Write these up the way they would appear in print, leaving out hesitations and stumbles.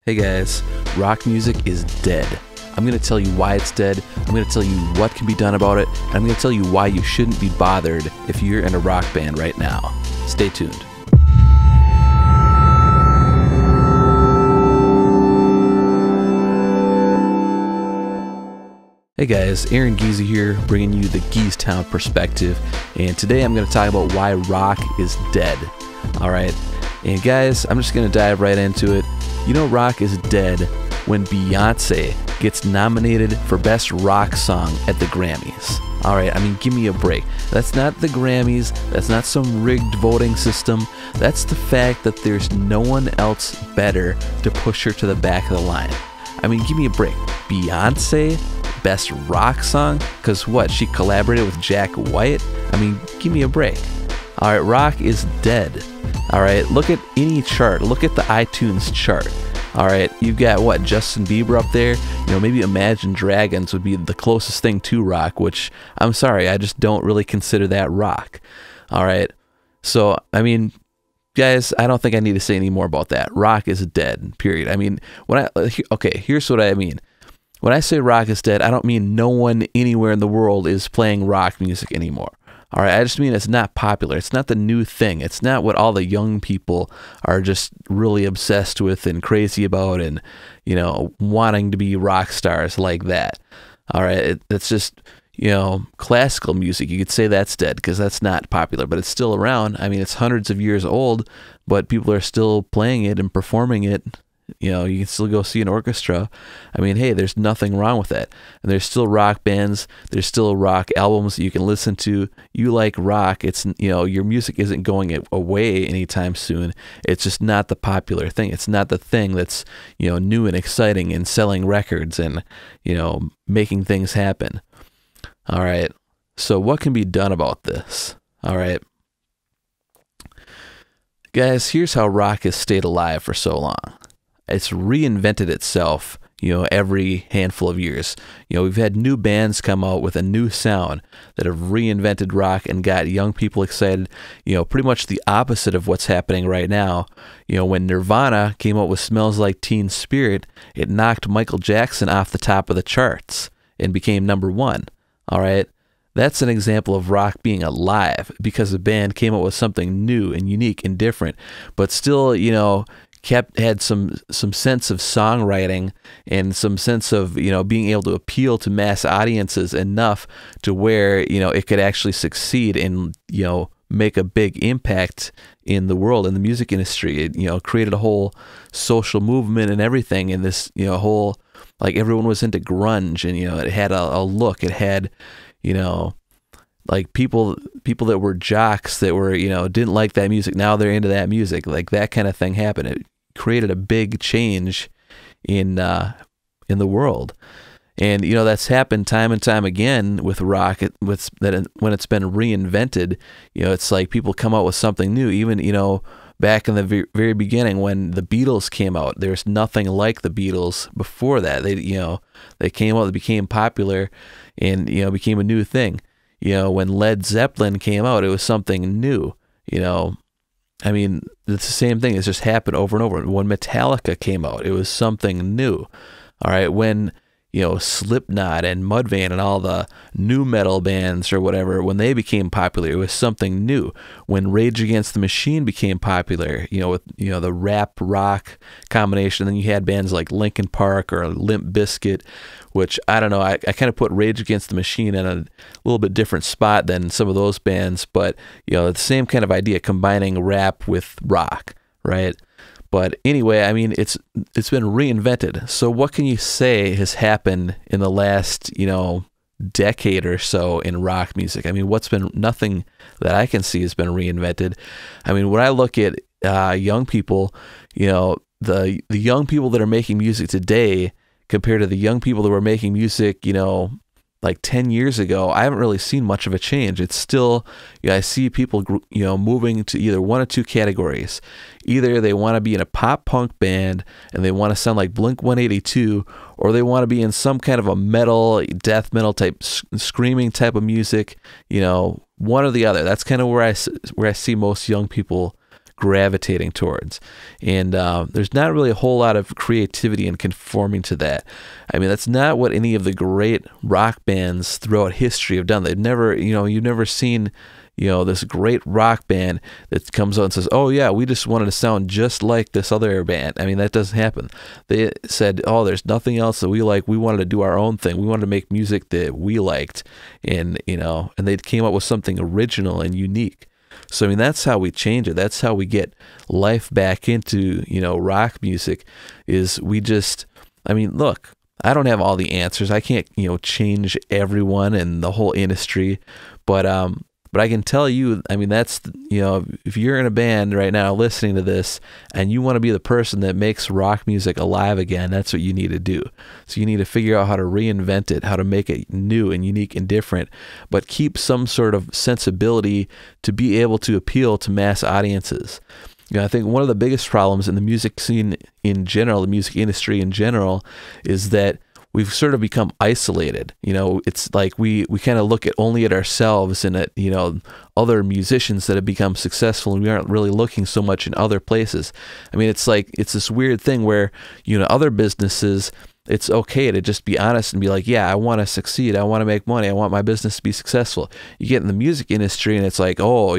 Hey guys, rock music is dead. I'm going to tell you why it's dead, I'm going to tell you what can be done about it, and I'm going to tell you why you shouldn't be bothered if you're in a rock band right now. Stay tuned. Hey guys, Aaron Geezy here, bringing you the Geeztown perspective, and today I'm going to talk about why rock is dead. Alright, and guys, I'm just going to dive right into it. You know rock is dead when Beyonce gets nominated for Best Rock Song at the Grammys. Alright, I mean, give me a break. That's not the Grammys, that's not some rigged voting system, that's the fact that there's no one else better to push her to the back of the line. I mean, give me a break. Beyonce? Best rock song? Because what, she collaborated with Jack White? I mean, give me a break. Alright, rock is dead. Alright, look at any chart. Look at the iTunes chart. Alright, you've got what, Justin Bieber up there? You know, maybe Imagine Dragons would be the closest thing to rock, which, I'm sorry, I just don't really consider that rock. Alright, so, I mean, guys, I don't think I need to say any more about that. Rock is dead, period. I mean, okay, here's what I mean. When I say rock is dead, I don't mean no one anywhere in the world is playing rock music anymore. All right, I just mean it's not popular. It's not the new thing. It's not what all the young people are just really obsessed with and crazy about and, you know, wanting to be rock stars like that. All right, it's just, you know, classical music. You could say that's dead because that's not popular, but it's still around. I mean, it's hundreds of years old, but people are still playing it and performing it. You know, you can still go see an orchestra. I mean, hey, there's nothing wrong with that. And there's still rock bands. There's still rock albums that you can listen to. You like rock. It's, you know, your music isn't going away anytime soon. It's just not the popular thing. It's not the thing that's, you know, new and exciting and selling records and, you know, making things happen. All right. So what can be done about this? All right. Guys, here's how rock has stayed alive for so long. It's reinvented itself, you know, every handful of years. You know, we've had new bands come out with a new sound that have reinvented rock and got young people excited. You know, pretty much the opposite of what's happening right now. You know, when Nirvana came out with Smells Like Teen Spirit, it knocked Michael Jackson off the top of the charts and became #1. All right. That's an example of rock being alive because the band came out with something new and unique and different, but still, you know, had some sense of songwriting and some sense of, you know, being able to appeal to mass audiences enough to where, you know, it could actually succeed and, you know, make a big impact in the world, in the music industry. It, you know, created a whole social movement and everything, and this, you know, whole, like, everyone was into grunge, and, you know, it had a look. It had, you know, like people that were jocks that were, you know, didn't like that music, now they're into that music. Like, that kind of thing happened. It created a big change in the world, and, you know, that's happened time and time again with rock. When it's been reinvented, you know, it's like people come out with something new. Even, you know, back in the very beginning when the Beatles came out, there's nothing like the Beatles before that. They, you know, they came out, they became popular, and, you know, became a new thing. You know, when Led Zeppelin came out, it was something new. You know, I mean, it's the same thing. It's just happened over and over. When Metallica came out, it was something new. All right, when, you know, Slipknot and Mudvayne and all the new metal bands or whatever, when they became popular, it was something new. When Rage Against the Machine became popular, you know, with, you know, the rap rock combination, then you had bands like Linkin Park or Limp Bizkit, which, I don't know, I kind of put Rage Against the Machine in a little bit different spot than some of those bands, but, you know, the same kind of idea, combining rap with rock, right? But anyway, I mean, it's been reinvented. So what can you say has happened in the last, you know, decade or so in rock music? I mean, nothing that I can see has been reinvented. I mean, when I look at young people, you know, the young people that are making music today compared to the young people that were making music, you know, like 10 years ago, I haven't really seen much of a change. It's still, you know, I see people, you know, moving to either one of two categories. Either they want to be in a pop punk band and they want to sound like Blink-182, or they want to be in some kind of a metal, death metal type, screaming type of music, you know, one or the other. That's kind of where I see most young people gravitating towards. And there's not really a whole lot of creativity in conforming to that. I mean, that's not what any of the great rock bands throughout history have done. They've never, you've never seen, this great rock band that comes out and says, oh yeah, we just wanted to sound just like this other band. I mean, that doesn't happen. They said, oh, there's nothing else that we like. We wanted to do our own thing. We wanted to make music that we liked. And, and they came up with something original and unique. So, I mean, that's how we change it. That's how we get life back into, rock music is we just, I mean, look, I don't have all the answers. I can't, change everyone and the whole industry, but I can tell you, I mean, that's, if you're in a band right now listening to this and you want to be the person that makes rock music alive again, that's what you need to do. So you need to figure out how to reinvent it, how to make it new and unique and different, but keep some sort of sensibility to be able to appeal to mass audiences. I think one of the biggest problems in the music scene in general, the music industry in general, is that we've sort of become isolated. It's like we kind of look only at ourselves and at, other musicians that have become successful, and we aren't really looking so much in other places. I mean, it's like, it's this weird thing where, other businesses, it's okay to just be honest and be like, yeah, I want to succeed. I want to make money. I want my business to be successful. You get in the music industry and it's like, oh,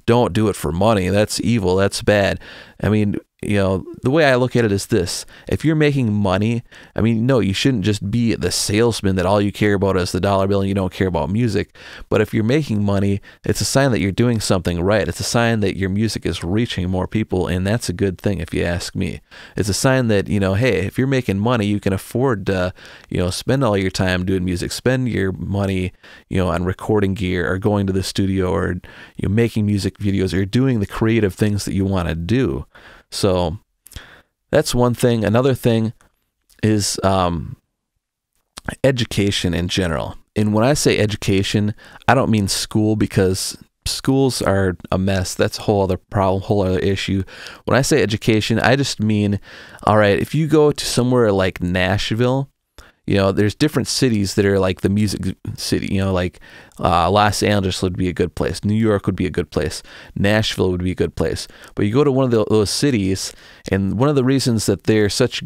don't do it for money. That's evil. That's bad. I mean, the way I look at it is this: if you're making money, I mean, no, you shouldn't just be the salesman that all you care about is the dollar bill and you don't care about music. But if you're making money, it's a sign that you're doing something right. It's a sign that your music is reaching more people, and that's a good thing if you ask me. It's a sign that, hey, if you're making money, you can afford to, spend all your time doing music, spend your money, on recording gear or going to the studio or, making music videos or doing the creative things that you want to do. So that's one thing. Another thing is education in general. And when I say education, I don't mean school, because schools are a mess. That's a whole other problem, whole other issue. When I say education, I just mean, all right, if you go to somewhere like Nashville, there's different cities that are like the music city, like Los Angeles would be a good place. New York would be a good place. Nashville would be a good place. But you go to one of those cities, and one of the reasons that they're such,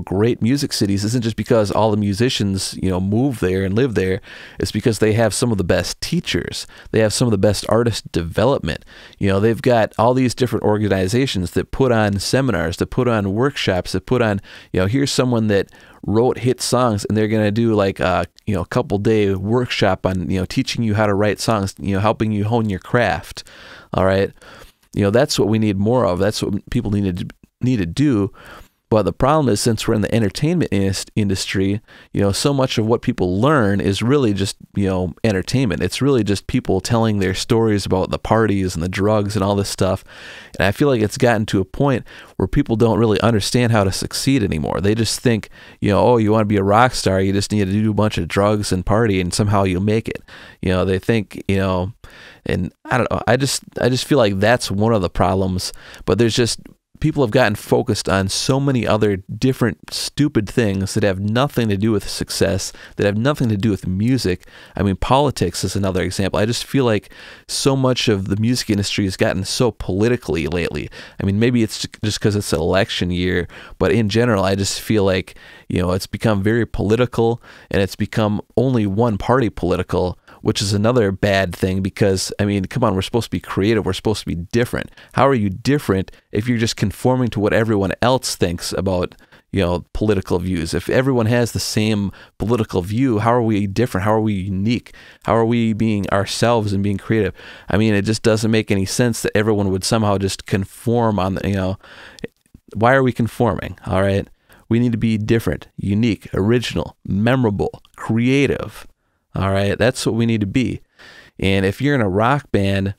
great music cities isn't just because all the musicians, move there and live there. It's because they have some of the best teachers. They have some of the best artist development. They've got all these different organizations that put on seminars, that put on workshops, that put on, here's someone that wrote hit songs, and they're going to do like a couple day workshop on teaching you how to write songs, helping you hone your craft. All right, that's what we need more of. That's what people need to do. But the problem is, since we're in the entertainment industry, so much of what people learn is really just, entertainment. It's really just people telling their stories about the parties and the drugs and all this stuff. And I feel like it's gotten to a point where people don't really understand how to succeed anymore. They just think, oh, you want to be a rock star, you just need to do a bunch of drugs and party and somehow you'll make it. They think, and I don't know. I just feel like that's one of the problems. But there's just, people have gotten focused on so many other different stupid things that have nothing to do with success, that have nothing to do with music. I mean, politics is another example. I just feel like so much of the music industry has gotten so politically lately. I mean, maybe it's just because it's an election year, but in general, I just feel like, it's become very political, and it's become only one party political, which is another bad thing, because, I mean, come on, we're supposed to be creative. We're supposed to be different. How are you different if you're just conforming to what everyone else thinks about, political views? If everyone has the same political view, how are we different? How are we unique? How are we being ourselves and being creative? I mean, it just doesn't make any sense that everyone would somehow just conform on, why are we conforming? All right. We need to be different, unique, original, memorable, creative. All right, that's what we need to be. And if you're in a rock band,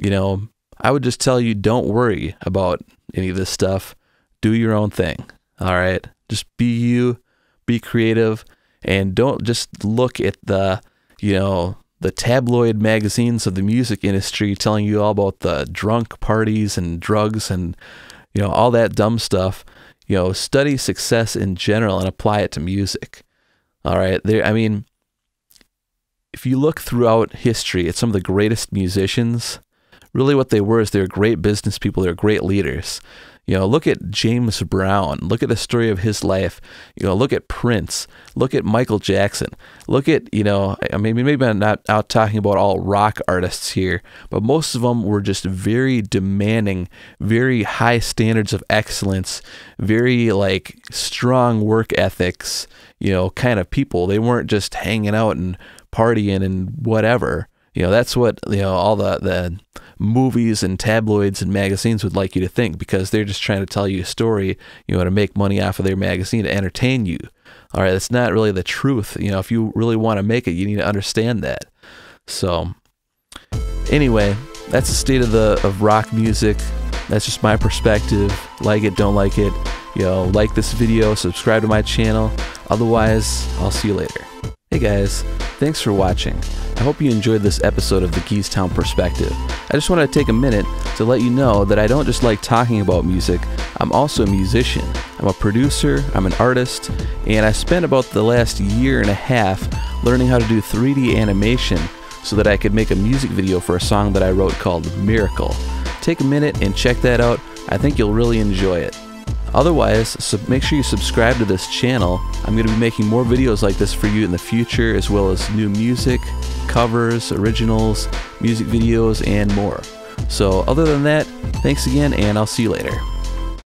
I would just tell you, don't worry about any of this stuff. Do your own thing. All right, just be you, be creative, and don't just look at the tabloid magazines of the music industry telling you all about the drunk parties and drugs and, all that dumb stuff. Study success in general and apply it to music. All right, if you look throughout history at some of the greatest musicians, Really what they were is they were great business people. They were great leaders. You know, look at James Brown. Look at the story of his life. You know, look at Prince. Look at Michael Jackson. Look at, you know, I mean, maybe I'm not out talking about all rock artists here, but most of them were just very demanding, very high standards of excellence, very like strong work ethics, you know, kind of people. They weren't just hanging out and partying and whatever. You know, that's what, you know, all the movies and tabloids and magazines would like you to think, because they're just trying to tell you a story, you know, to make money off of their magazine, to entertain you. All right, that's not really the truth. You know, if you really want to make it, you need to understand that. So anyway, that's the state of rock music. That's just my perspective. Like it, don't like it. You know, like this video, subscribe to my channel. Otherwise, I'll see you later. Hey guys, thanks for watching. I hope you enjoyed this episode of the Geeztown Perspective. I just wanted to take a minute to let you know that I don't just like talking about music, I'm also a musician. I'm a producer, I'm an artist, and I spent about the last year and a half learning how to do 3D animation so that I could make a music video for a song that I wrote called Miracle. Take a minute and check that out. I think you'll really enjoy it. Otherwise, make sure you subscribe to this channel. I'm going to be making more videos like this for you in the future, as well as new music, covers, originals, music videos, and more. So other than that, thanks again, and I'll see you later.